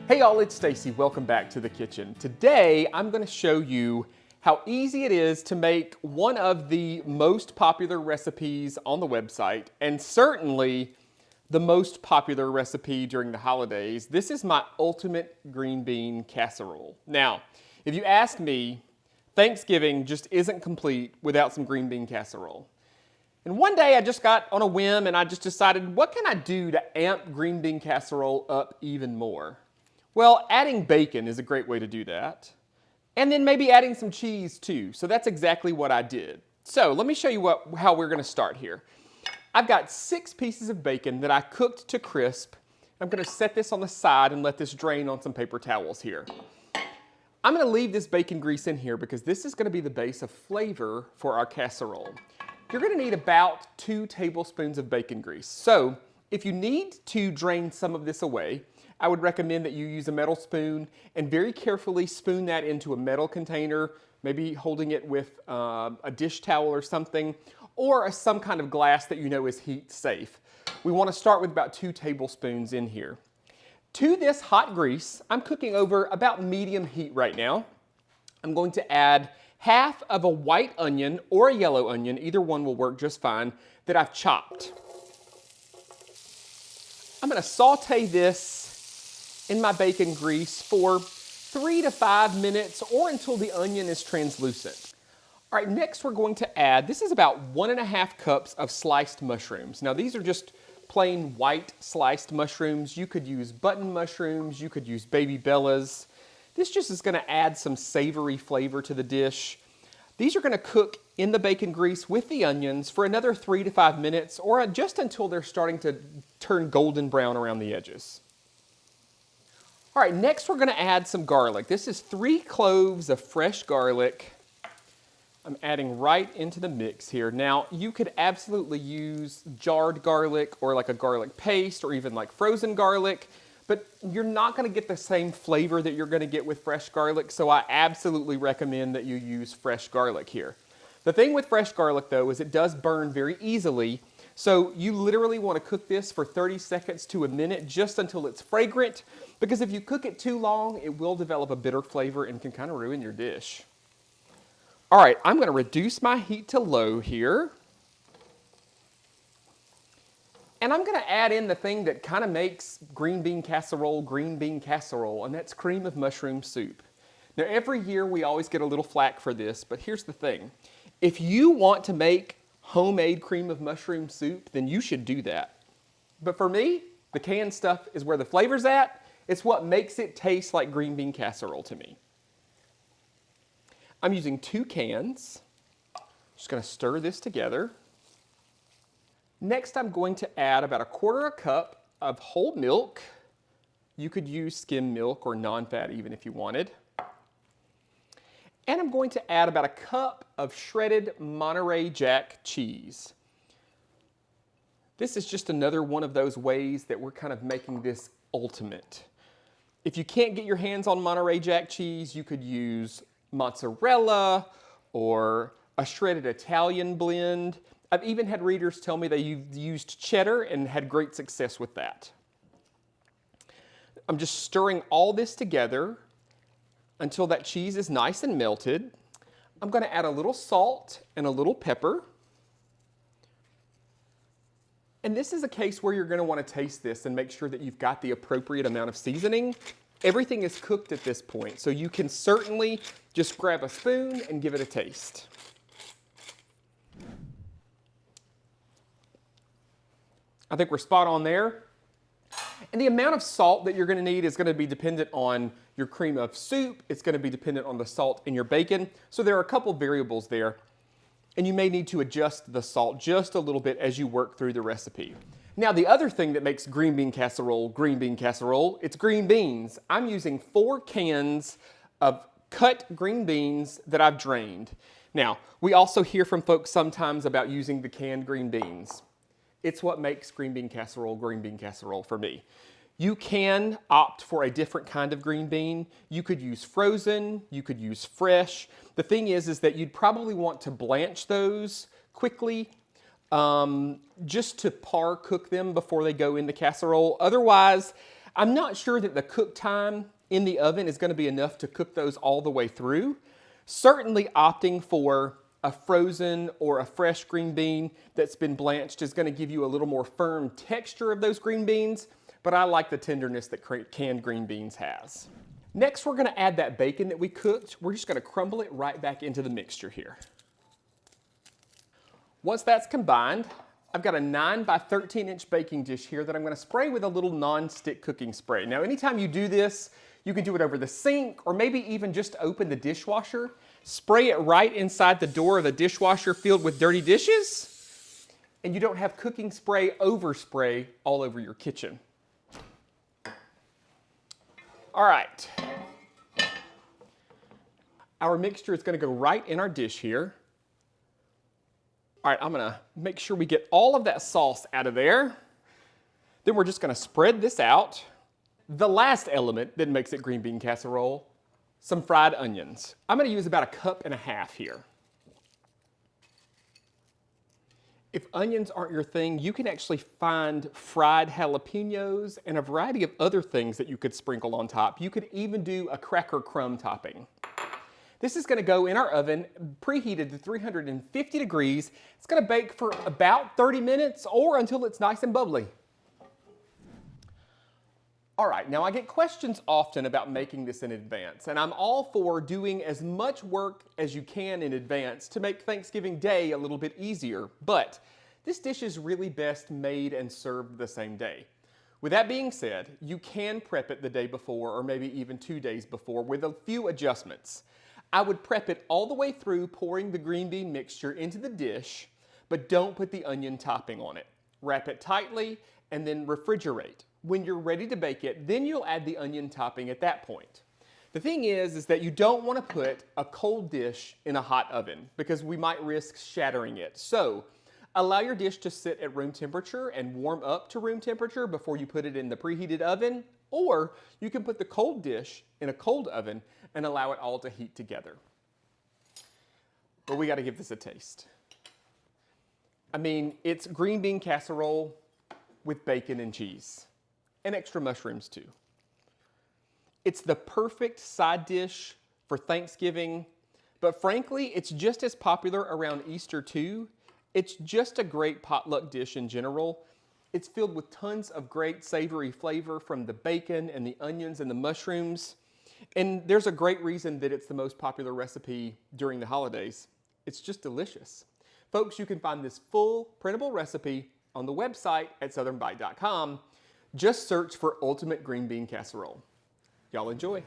Hey y'all, it's Stacy. Welcome back to the kitchen. Today, I'm going to show you how easy it is to make one of the most popular recipes on the website, and certainly the most popular recipe during the holidays. This is my ultimate green bean casserole. Now, if you ask me, Thanksgiving just isn't complete without some green bean casserole. And one day I just got on a whim and I just decided, what can I do to amp green bean casserole up even more? Well, adding bacon is a great way to do that. And then maybe adding some cheese too. So that's exactly what I did. So let me show you how we're going to start here. I've got 6 pieces of bacon that I cooked to crisp. I'm going to set this on the side and let this drain on some paper towels here. I'm going to leave this bacon grease in here because this is going to be the base of flavor for our casserole. You're going to need about 2 tablespoons of bacon grease. So if you need to drain some of this away, I would recommend that you use a metal spoon and very carefully spoon that into a metal container, maybe holding it with a dish towel or something, or some kind of glass that you know is heat safe. We want to start with about 2 tablespoons in here. To this hot grease, I'm cooking over about medium heat right now. I'm going to add half of a white onion or a yellow onion, either one will work just fine, that I've chopped. I'm going to saute this in my bacon grease for 3 to 5 minutes or until the onion is translucent. All right, next we're going to add, this is about 1½ cups of sliced mushrooms. Now these are just plain white sliced mushrooms. You could use button mushrooms, you could use baby bellas. This just is going to add some savory flavor to the dish. These are going to cook in the bacon grease with the onions for another 3 to 5 minutes or just until they're starting to turn golden brown around the edges. All right, next we're going to add some garlic. This is 3 cloves of fresh garlic. I'm adding right into the mix here. Now, you could absolutely use jarred garlic or like a garlic paste or even like frozen garlic, but you're not going to get the same flavor that you're going to get with fresh garlic, so I absolutely recommend that you use fresh garlic here. The thing with fresh garlic, though, is it does burn very easily, so you literally want to cook this for 30 seconds to a minute just until it's fragrant, because if you cook it too long, it will develop a bitter flavor and can kind of ruin your dish. All right, I'm going to reduce my heat to low here. And I'm going to add in the thing that kind of makes green bean casserole, and that's cream of mushroom soup. Now, every year we always get a little flack for this, but here's the thing. If you want to make homemade cream of mushroom soup, then you should do that. But for me, the canned stuff is where the flavor's at. It's what makes it taste like green bean casserole to me. I'm using 2 cans. Just going to stir this together. Next, I'm going to add about 1/4 cup of whole milk. You could use skim milk or non-fat even if you wanted. And I'm going to add about 1 cup of shredded Monterey Jack cheese. This is just another one of those ways that we're kind of making this ultimate. If you can't get your hands on Monterey Jack cheese, you could use mozzarella or a shredded Italian blend. I've even had readers tell me they used cheddar and had great success with that. I'm just stirring all this together until that cheese is nice and melted. I'm going to add a little salt and a little pepper. And this is a case where you're going to want to taste this and make sure that you've got the appropriate amount of seasoning. Everything is cooked at this point, so you can certainly just grab a spoon and give it a taste. I think we're spot on there. And the amount of salt that you're going to need is going to be dependent on your cream of soup. It's going to be dependent on the salt in your bacon. So there are a couple variables there. And you may need to adjust the salt just a little bit as you work through the recipe. Now, the other thing that makes green bean casserole, it's green beans. I'm using 4 cans of cut green beans that I've drained. Now, we also hear from folks sometimes about using the canned green beans. It's what makes green bean casserole for me. You can opt for a different kind of green bean. You could use frozen, you could use fresh. The thing is that you'd probably want to blanch those quickly just to par cook them before they go in the casserole. Otherwise, I'm not sure that the cook time in the oven is going to be enough to cook those all the way through. Certainly opting for a frozen or a fresh green bean that's been blanched is going to give you a little more firm texture of those green beans, but I like the tenderness that canned green beans has. Next, we're going to add that bacon that we cooked. We're just going to crumble it right back into the mixture here. Once that's combined, I've got a 9 by 13 inch baking dish here that I'm going to spray with a little non-stick cooking spray. Now, anytime you do this, you can do it over the sink or maybe even just open the dishwasher. Spray it right inside the door of the dishwasher filled with dirty dishes, and you don't have cooking spray overspray all over your kitchen. All right. Our mixture is going to go right in our dish here. All right, I'm going to make sure we get all of that sauce out of there. Then we're just going to spread this out. The last element that makes it green bean casserole, some fried onions. I'm going to use about 1.5 cups here. If onions aren't your thing, you can actually find fried jalapenos and a variety of other things that you could sprinkle on top. You could even do a cracker crumb topping. This is going to go in our oven, preheated to 350 degrees. It's going to bake for about 30 minutes or until it's nice and bubbly. All right, now I get questions often about making this in advance, and I'm all for doing as much work as you can in advance to make Thanksgiving Day a little bit easier, but this dish is really best made and served the same day. With that being said, you can prep it the day before or maybe even 2 days before with a few adjustments. I would prep it all the way through, pouring the green bean mixture into the dish, but don't put the onion topping on it. Wrap it tightly and then refrigerate. When you're ready to bake it, then you'll add the onion topping at that point. The thing is that you don't want to put a cold dish in a hot oven because we might risk shattering it. So allow your dish to sit at room temperature and warm up to room temperature before you put it in the preheated oven, or you can put the cold dish in a cold oven and allow it all to heat together. But we got to give this a taste. I mean, it's green bean casserole with bacon and cheese. And extra mushrooms too. It's the perfect side dish for Thanksgiving, but frankly, it's just as popular around Easter too. It's just a great potluck dish in general. It's filled with tons of great savory flavor from the bacon and the onions and the mushrooms. And there's a great reason that it's the most popular recipe during the holidays. It's just delicious. Folks, you can find this full printable recipe on the website at southernbite.com. Just search for Ultimate Green Bean Casserole. Y'all enjoy.